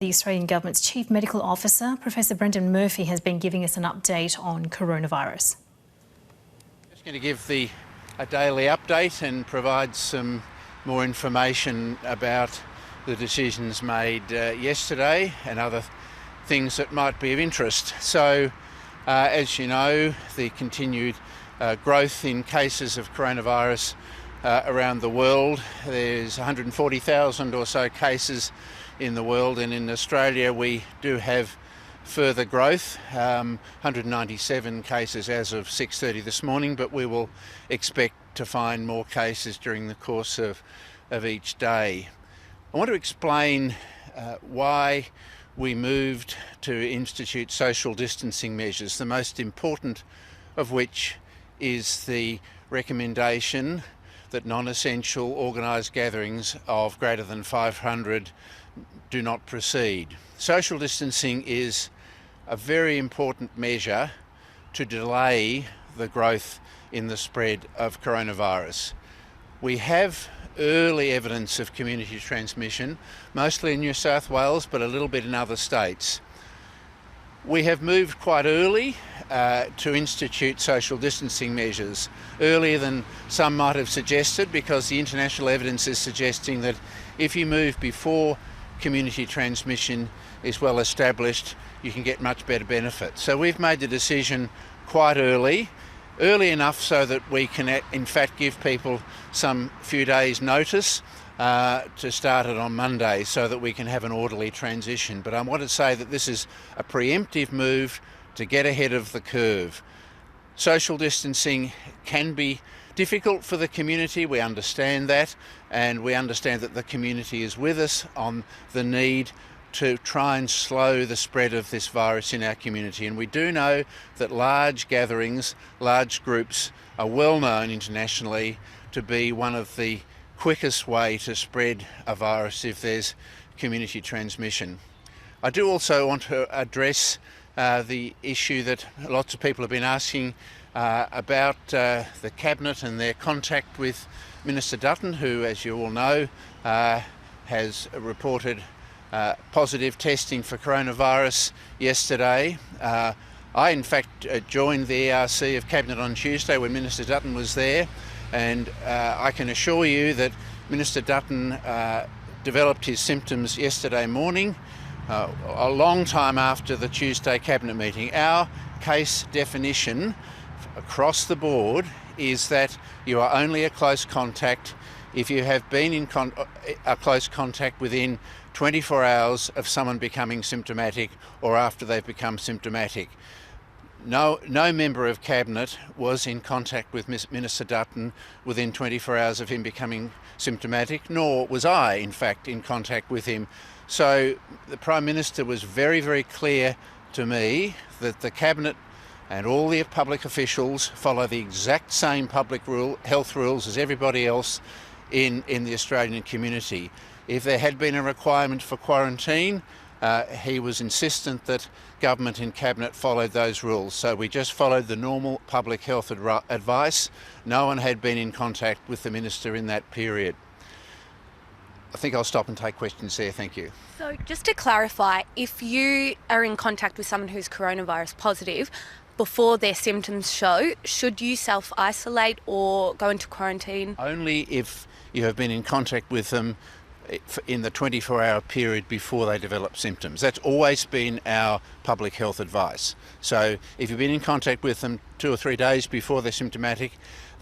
The Australian Government's Chief Medical Officer, Professor Brendan Murphy, has been giving us an update on coronavirus. Just going to give a daily update and provide some more information about the decisions made yesterday and other things that might be of interest. So, as you know, the continued growth in cases of coronavirus around the world. There's 140,000 or so cases in the world, and in Australia we do have further growth, 197 cases as of 6:30 this morning, but we will expect to find more cases during the course of each day. I want to explain why we moved to institute social distancing measures, the most important of which is the recommendation that non-essential organised gatherings of greater than 500 do not proceed. Social distancing is a very important measure to delay the growth in the spread of coronavirus. We have early evidence of community transmission, mostly in New South Wales, but a little bit in other states. We have moved quite early to institute social distancing measures, earlier than some might have suggested, because the international evidence is suggesting that if you move before community transmission is well established, you can get much better benefit. So we've made the decision quite early enough so that we can in fact give people some few days notice to start it on Monday, so that we can have an orderly transition. But I want to say that this is a preemptive move to get ahead of the curve. Social distancing can be difficult for the community, we understand that, and we understand that the community is with us on the need to try and slow the spread of this virus in our community. And we do know that large gatherings, large groups are well known internationally to be one of the quickest way to spread a virus if there's community transmission. I do also want to address the issue that lots of people have been asking about the Cabinet and their contact with Minister Dutton, who, as you all know, has reported positive testing for coronavirus yesterday. I in fact joined the ERC of Cabinet on Tuesday when Minister Dutton was there, and I can assure you that Minister Dutton developed his symptoms yesterday morning, a long time after the Tuesday Cabinet meeting. Our case definition across the board is that you are only a close contact if you have been in a close contact within 24 hours of someone becoming symptomatic or after they've become symptomatic. No member of Cabinet was in contact with Minister Dutton within 24 hours of him becoming symptomatic, nor was I, in fact, in contact with him. So the Prime Minister was very, very clear to me that the Cabinet and all the public officials follow the exact same public health rules as everybody else in the Australian community. If there had been a requirement for quarantine, he was insistent that government and Cabinet followed those rules. So we just followed the normal public health advice. No one had been in contact with the Minister in that period. I think I'll stop and take questions there. Thank you. So just to clarify, if you are in contact with someone who's coronavirus positive before their symptoms show, should you self-isolate or go into quarantine? Only if you have been in contact with them in the 24-hour period before they develop symptoms. That's always been our public health advice. So if you've been in contact with them 2 or 3 days before they're symptomatic,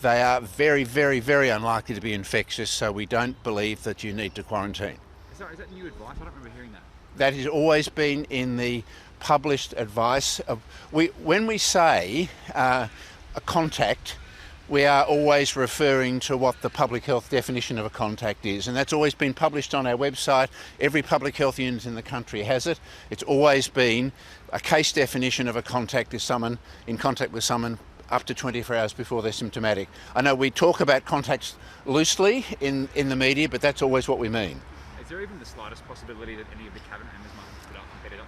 they are very, very, very unlikely to be infectious, so we don't believe that you need to quarantine. Sorry, is that new advice? I don't remember hearing that. That has always been in the published advice. When we say a contact, we are always referring to what the public health definition of a contact is, and that's always been published on our website. Every public health unit in the country has it. It's always been a case definition of a contact is someone in contact with someone up to 24 hours before they're symptomatic. I know we talk about contacts loosely in the media, but that's always what we mean. Is there even the slightest possibility that any of the Cabinet members might have stood up and bedded up?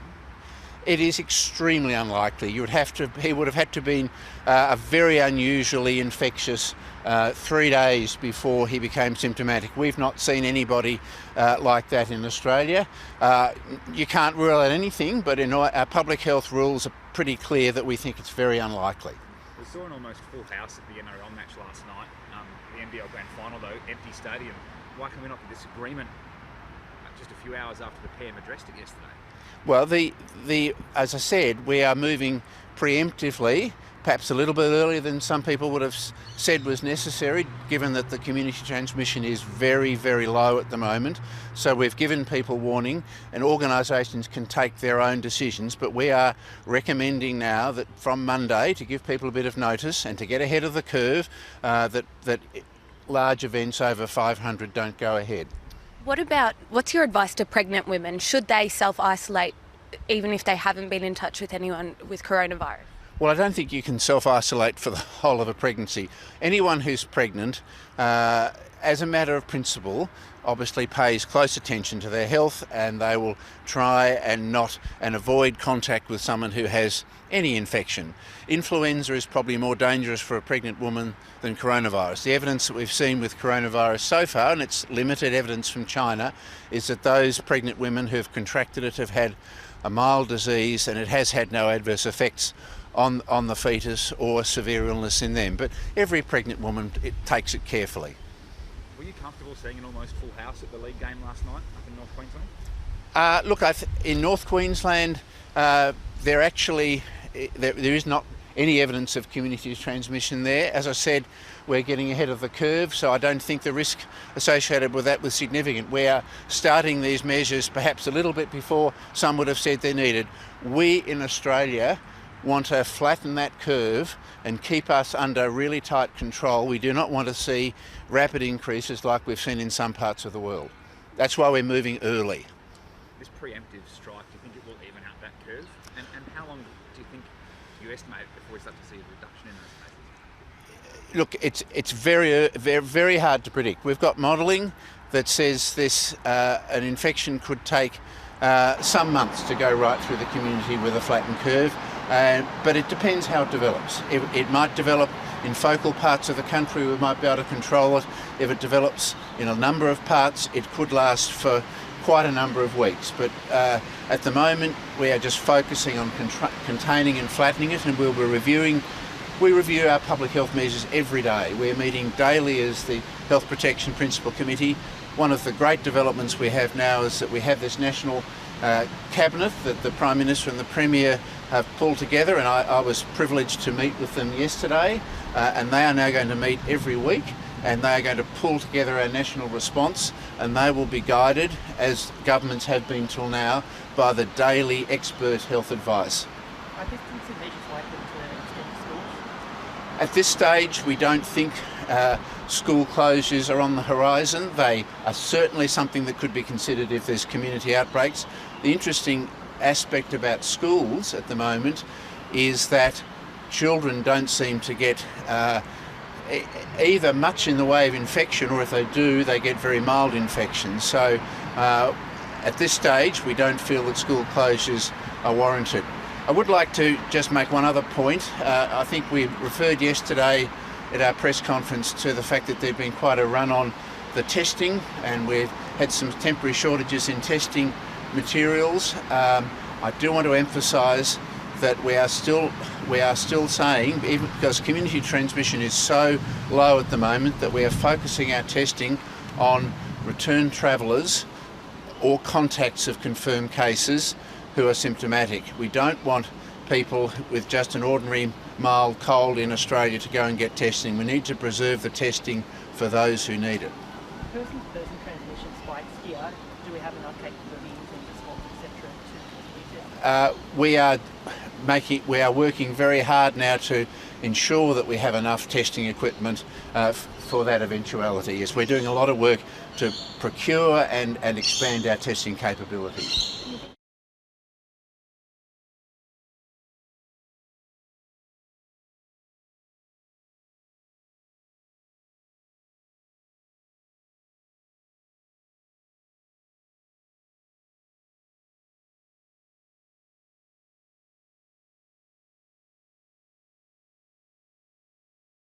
It is extremely unlikely. He would have had to been a very unusually infectious 3 days before he became symptomatic. We've not seen anybody like that in Australia. You can't rule out anything, but our public health rules are pretty clear that we think it's very unlikely. We saw an almost full house at the NRL match last night. The NBL Grand Final, though, empty stadium. Why can we not get this agreement just a few hours after the PM addressed it yesterday? Well, as I said, we are moving preemptively, perhaps a little bit earlier than some people would have said was necessary, given that the community transmission is very, very low at the moment. So we've given people warning, and organisations can take their own decisions, but we are recommending now that from Monday to give people a bit of notice and to get ahead of the curve, that large events over 500 don't go ahead. What's your advice to pregnant women? Should they self-isolate even if they haven't been in touch with anyone with coronavirus? Well, I don't think you can self-isolate for the whole of a pregnancy. Anyone who's pregnant, as a matter of principle, obviously pays close attention to their health, and they will try and avoid contact with someone who has any infection. Influenza is probably more dangerous for a pregnant woman than coronavirus. The evidence that we've seen with coronavirus so far, and it's limited evidence from China, is that those pregnant women who have contracted it have had a mild disease, and it has had no adverse effects on the fetus or severe illness in them. But every pregnant woman takes it carefully. Were you comfortable seeing an almost full house at the league game last night up in North Queensland? Look, in North Queensland, there is not any evidence of community transmission there. As I said, we're getting ahead of the curve, so I don't think the risk associated with that was significant. We are starting these measures perhaps a little bit before some would have said they're needed. We in Australia want to flatten that curve and keep us under really tight control. We do not want to see rapid increases like we've seen in some parts of the world. That's why we're moving early. This preemptive strike, do you think it will even out that curve? And how long do you estimate before we start to see a reduction in those cases? Look, it's very, very, very hard to predict. We've got modelling that says an infection could take some months to go right through the community with a flattened curve. But it depends how it develops. It might develop in focal parts of the country, we might be able to control it. If it develops in a number of parts, it could last for quite a number of weeks. But at the moment, we are just focusing on containing and flattening it, and we review our public health measures every day. We're meeting daily as the Health Protection Principal Committee. One of the great developments we have now is that we have this national cabinet that the Prime Minister and the Premier have pulled together, and I was privileged to meet with them yesterday, and they are now going to meet every week, and they are going to pull together our national response, and they will be guided, as governments have been till now, by the daily expert health advice. Are distancing measures likely to extend to schools? At this stage, we don't think school closures are on the horizon. They are certainly something that could be considered if there's community outbreaks. The interesting aspect about schools at the moment is that children don't seem to get either much in the way of infection, or if they do, they get very mild infections. So at this stage, we don't feel that school closures are warranted. I would like to just make one other point. I think we referred yesterday at our press conference to the fact that there'd been quite a run on the testing, and we've had some temporary shortages in testing materials. I do want to emphasise that we are still saying, even because community transmission is so low at the moment, that we are focusing our testing on return travellers or contacts of confirmed cases who are symptomatic. We don't want people with just an ordinary mild cold in Australia to go and get testing. We need to preserve the testing for those who need it. Person-to-person transmission spikes here. Do we have enough capabilities and response, etc., to test? We are working very hard now to ensure that we have enough testing equipment for that eventuality. Yes, we're doing a lot of work to procure and expand our testing capability.